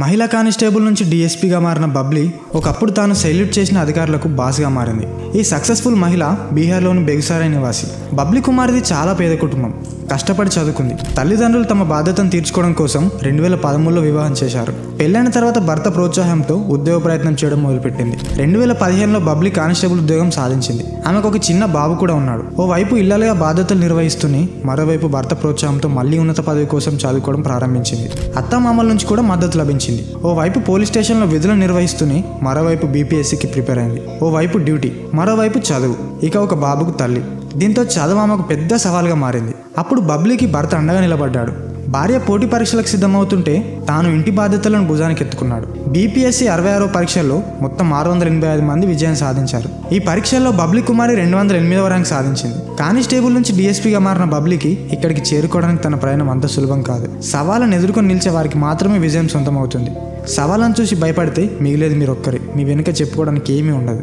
మహిళా కానిస్టేబుల్ నుంచి డీఎస్పీగా మారిన బబ్లీ ఒకప్పుడు తాను సైల్యూట్ చేసిన అధికారులకు బాస్గా మారింది. ఈ సక్సెస్ఫుల్ మహిళ బీహార్లోని బెగుసారాయ్ నివాసి. బబ్లీ కుమార్ది చాలా పేద కుటుంబం. కష్టపడి చదువుకుంది. తల్లిదండ్రులు తమ బాధ్యతను తీర్చుకోవడం కోసం 2013లో వివాహం చేశారు. పెళ్లైన తర్వాత భర్త ప్రోత్సాహంతో ఉద్యోగ ప్రయత్నం చేయడం మొదలుపెట్టింది. 2015లో బబ్లీ కానిస్టేబుల్ ఉద్యోగం సాధించింది. ఆమెకు ఒక చిన్న బాబు కూడా ఉన్నాడు. ఓవైపు ఇళ్లలుగా బాధ్యతలు నిర్వహిస్తూనే మరోవైపు భర్త ప్రోత్సాహంతో మళ్లీ ఉన్నత పదవి కోసం చదువుకోవడం ప్రారంభించింది. అత్తామామల నుంచి కూడా మద్దతు లభించింది. ఓవైపు పోలీస్ స్టేషన్లో విధులు నిర్వహిస్తూనే మరోవైపు బీపీఎస్సీకి ప్రిపేర్ అయింది. ఓవైపు డ్యూటీ, మరోవైపు చదువు, ఇక ఒక బాబుకు తల్లి. దీంతో చదువు ఆమెకు పెద్ద సవాల్గా మారింది. అప్పుడు బబ్లీకి భర్త అండగా నిలబడ్డాడు. భార్య పోటీ పరీక్షలకు సిద్ధమవుతుంటే తాను ఇంటి బాధ్యతలను భుజానికి ఎత్తుకున్నాడు. బీపీఎస్సీ 66వ పరీక్షల్లో మొత్తం 685 మంది విజయం సాధించారు. ఈ పరీక్షల్లో బబ్లీ కుమారి 208వ ర్యాంక్ సాధించింది. కానిస్టేబుల్ నుంచి డీఎస్పీగా మారిన బబ్లీకి ఇక్కడికి చేరుకోవడానికి తన ప్రయాణం అంత సులభం కాదు. సవాళ్ళను ఎదుర్కొని నిలిచే వారికి మాత్రమే విజయం సొంతమవుతుంది. సవాళ్ళను చూసి భయపడితే మిగిలేది మీరొక్కరే. మీ వెనుక చెప్పుకోవడానికి ఏమీ ఉండదు.